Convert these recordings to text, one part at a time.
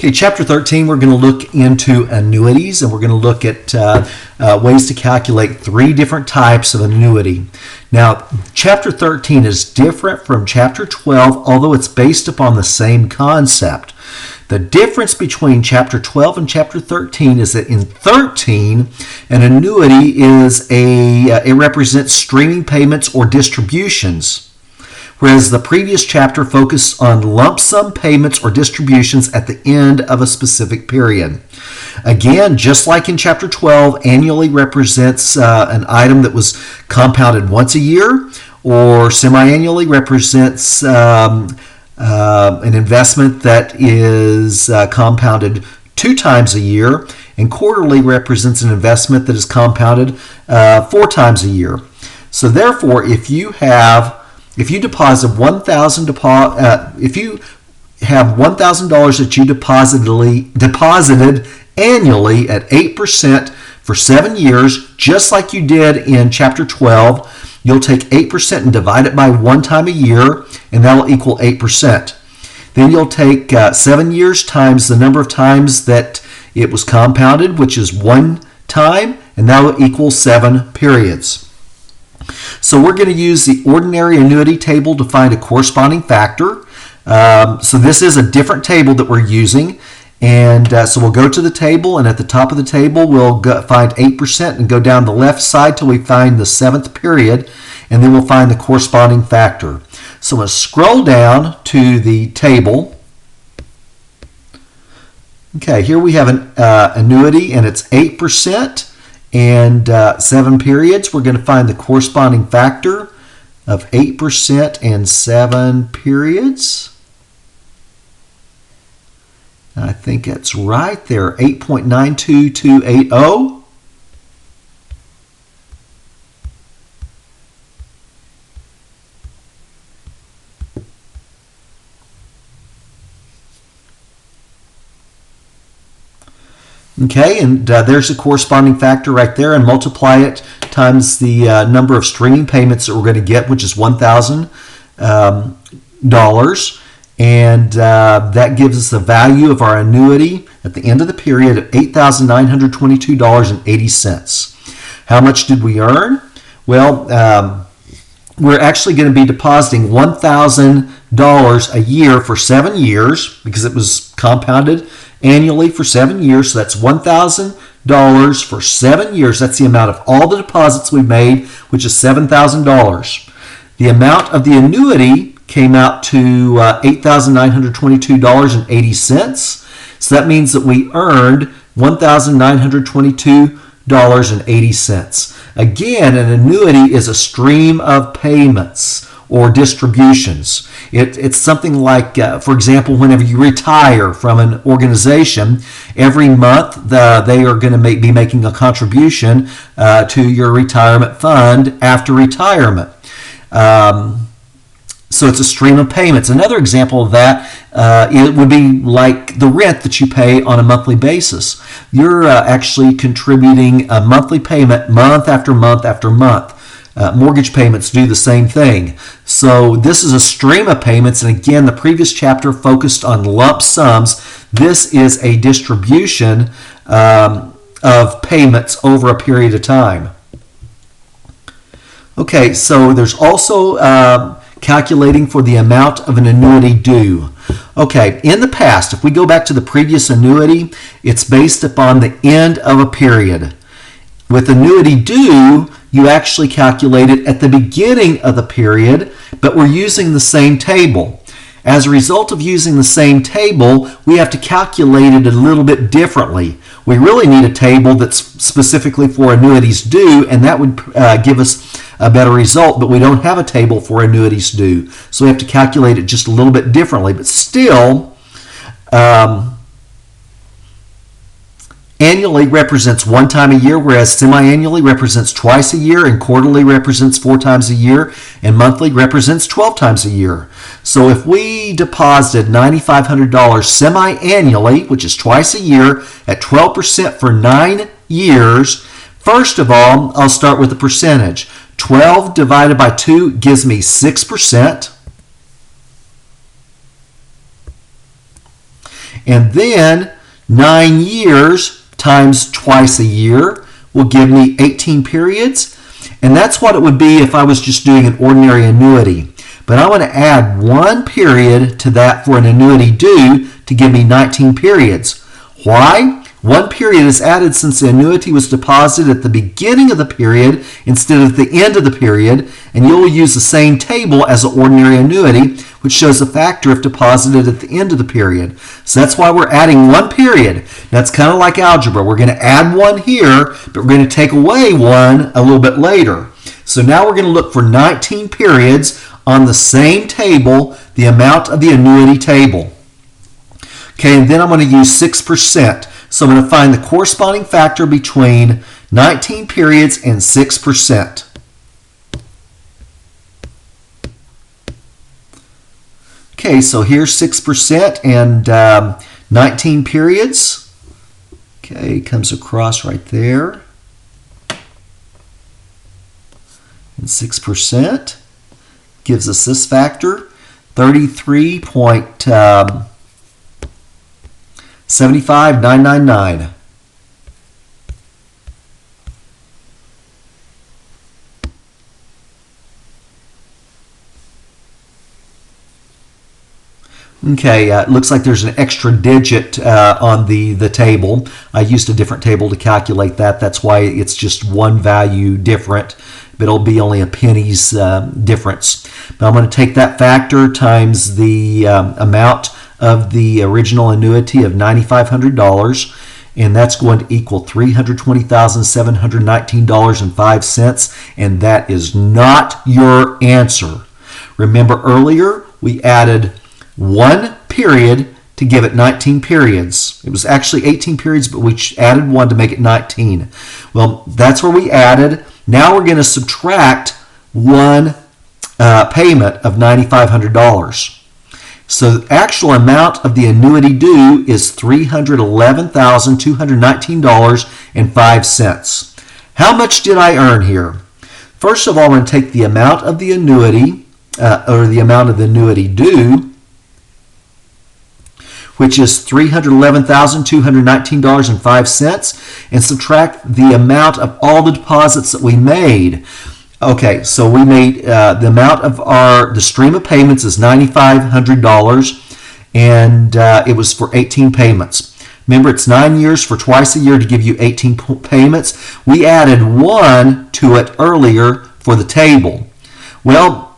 Okay, Chapter 13, we're going to look into annuities, and we're going to look at ways to calculate 3 different types of annuity. Now, Chapter 13 is different from Chapter 12, although it's based upon the same concept. The difference between Chapter 12 and Chapter 13 is that in 13, an annuity is it represents streaming payments or distributions, whereas the previous chapter focused on lump sum payments or distributions at the end of a specific period. Again, just like in Chapter 12, annually represents an item that was compounded once a year, or semi-annually represents an investment that is compounded 2 times a year, and quarterly represents an investment that is compounded 4 times a year. So therefore, if you deposit if you have $1,000 that you deposited annually at 8% for 7 years, just like you did in Chapter 12, you'll take 8% and divide it by 1 time a year, and that'll equal 8%. Then you'll take 7 years times the number of times that it was compounded, which is 1 time, and that will equal 7 periods. So we're going to use the ordinary annuity table to find a corresponding factor. So this is a different table that we're using. And so we'll go to the table, and at the top of the table, we'll find 8% and go down the left side till we find the 7th period, and then we'll find the corresponding factor. So I'm going to scroll down to the table. Okay, here we have an annuity, and it's 8%. And 7 periods. We're going to find the corresponding factor of 8% and 7 periods. I think that's right there, 8.92280. Okay, and there's a corresponding factor right there, and multiply it times the number of streaming payments that we're going to get, which is $1,000. And that gives us the value of our annuity at the end of the period of $8,922.80. How much did we earn? Well, we're actually going to be depositing $1,000 a year for 7 years because it was compounded annually for 7 years. So that's $1,000 for 7 years. That's the amount of all the deposits we made, which is $7,000. The amount of the annuity came out to $8,922.80. So that means that we earned $1,922.80. Again, an annuity is a stream of payments or distributions. It's something like, for example, whenever you retire from an organization, every month they are going to be making a contribution to your retirement fund after retirement. So it's a stream of payments. Another example of that it would be like the rent that you pay on a monthly basis. You're actually contributing a monthly payment month after month after month. Mortgage payments do the same thing. So this is a stream of payments, and again, the previous chapter focused on lump sums. This is a distribution of payments over a period of time. Okay, so there's also calculating for the amount of an annuity due. Okay, in the past, if we go back to the previous annuity, it's based upon the end of a period. With annuity due, you actually calculate it at the beginning of the period, but we're using the same table. As a result of using the same table, we have to calculate it a little bit differently. We really need a table that's specifically for annuities due, and that would give us a better result, but we don't have a table for annuities due. So we have to calculate it just a little bit differently, but still, annually represents 1 time a year, whereas semi-annually represents twice a year, and quarterly represents 4 times a year, and monthly represents 12 times a year. So if we deposited $9,500 semi-annually, which is twice a year, at 12% for 9 years, first of all, I'll start with the percentage. 12 divided by 2 gives me 6%. And then 9 years times twice a year will give me 18 periods. And that's what it would be if I was just doing an ordinary annuity. But I want to add 1 period to that for an annuity due to give me 19 periods. Why? 1 period is added since the annuity was deposited at the beginning of the period instead of the end of the period, and you'll use the same table as an ordinary annuity, which shows a factor if deposited at the end of the period. So that's why we're adding 1 period. That's kind of like algebra. We're going to add 1 here, but we're going to take away 1 a little bit later. So now we're going to look for 19 periods on the same table, the amount of the annuity table. Okay, and then I'm going to use 6%. So I'm going to find the corresponding factor between 19 periods and 6%. Okay, so here's 6% and 19 periods. Okay, comes across right there. And 6% gives us this factor, 33.75999. Okay, it looks like there's an extra digit on the table. I used a different table to calculate that. That's why it's just 1 value different, but it'll be only a penny's difference. But I'm going to take that factor times the amount of the original annuity of $9,500, and that's going to equal $320,719.05, and that is not your answer. Remember earlier we added 1 period to give it 19 periods. It was actually 18 periods, but we added 1 to make it 19. Well, that's where we added. Now we're going to subtract 1 payment of $9,500. So the actual amount of the annuity due is $311,219.05. How much did I earn here? First of all, I'm going to take the amount of the annuity, or the amount of the annuity due, which is $311,219.05, and subtract the amount of all the deposits that we made. Okay, so we made the amount of the stream of payments is $9,500, and it was for 18 payments. Remember, it's 9 years for twice a year to give you 18 payments. We added 1 to it earlier for the table. Well,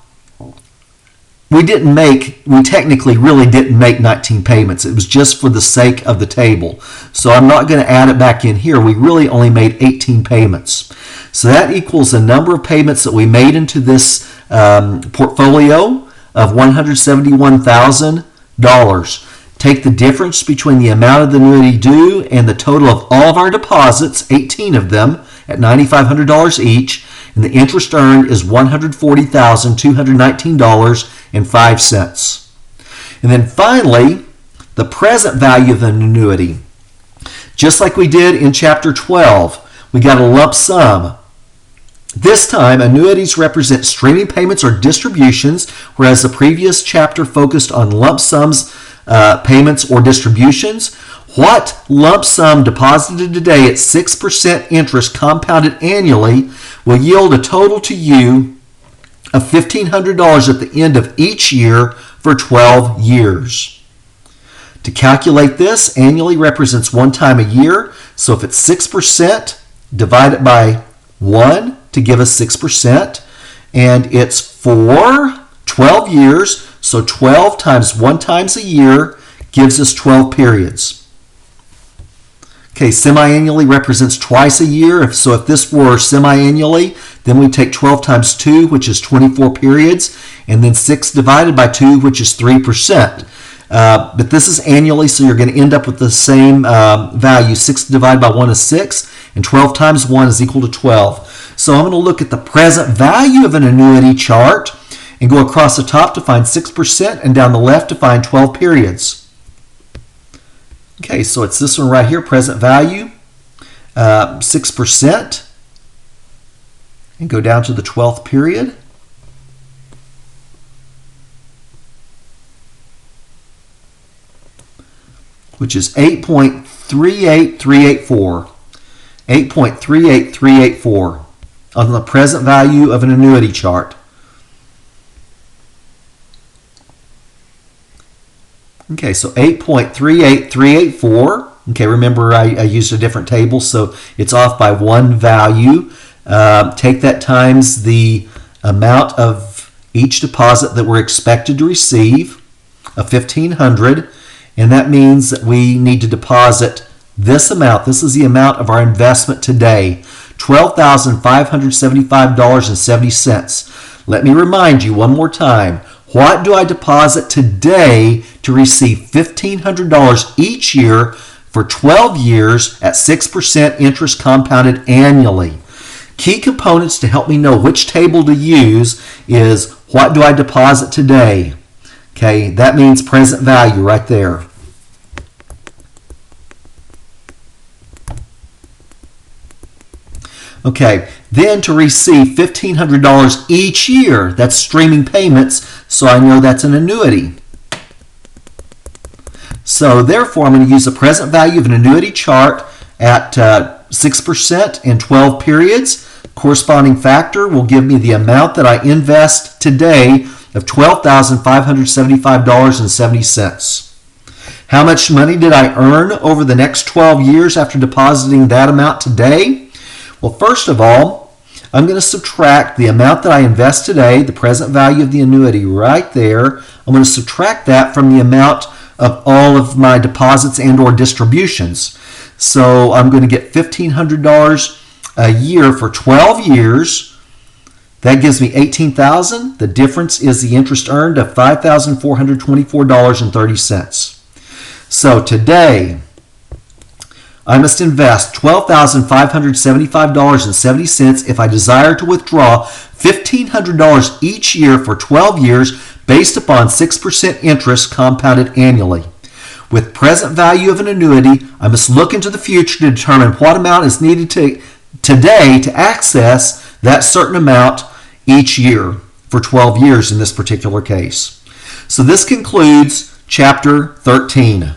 we technically really didn't make 19 payments. It was just for the sake of the table. So I'm not going to add it back in here. We really only made 18 payments. So that equals the number of payments that we made into this portfolio of $171,000. Take the difference between the amount of the annuity due and the total of all of our deposits, 18 of them, at $9,500 each, and the interest earned is $140,219.05. And then finally, the present value of an annuity. Just like we did in Chapter 12, we got a lump sum. This time, annuities represent streaming payments or distributions, whereas the previous chapter focused on lump sums, payments, or distributions. What lump sum deposited today at 6% interest compounded annually will yield a total to you of $1,500 at the end of each year for 12 years. To calculate this, annually represents 1 time a year. So if it's 6%, divide it by 1 to give us 6. And it's for 12 years. So 12 times 1 times a year gives us 12 periods. Okay, semi-annually represents twice a year. So if this were semi-annually, then we take 12 times 2, which is 24 periods, and then 6 divided by 2, which is 3%. But this is annually, so you're going to end up with the same value. 6 divided by 1 is 6, and 12 times 1 is equal to 12. So I'm going to look at the present value of an annuity chart and go across the top to find 6% and down the left to find 12 periods. Okay, so it's this one right here, present value, 6%, and go down to the 12th period. which is 8.38384. 8.38384 on the present value of an annuity chart. Okay, so 8.38384. Okay, remember I used a different table, so it's off by one value. Take that times the amount of each deposit that we're expected to receive of $1,500, and that means that we need to deposit this amount. This is the amount of our investment today, $12,575.70. Let me remind you one more time. What do I deposit today to receive $1,500 each year for 12 years at 6% interest compounded annually? Key components to help me know which table to use is what do I deposit today? Okay, that means present value right there. Okay, then to receive $1,500 each year, that's streaming payments, so I know that's an annuity. So therefore, I'm going to use the present value of an annuity chart at 6% in 12 periods. Corresponding factor will give me the amount that I invest today of $12,575.70. How much money did I earn over the next 12 years after depositing that amount today? Well, first of all, I'm going to subtract the amount that I invest today, the present value of the annuity right there. I'm going to subtract that from the amount of all of my deposits and or distributions. So I'm going to get $1,500 a year for 12 years. That gives me $18,000. The difference is the interest earned of $5,424.30. So today, I must invest $12,575.70 if I desire to withdraw $1,500 each year for 12 years based upon 6% interest compounded annually. With present value of an annuity, I must look into the future to determine what amount is needed today to access that certain amount each year for 12 years in this particular case. So this concludes Chapter 13.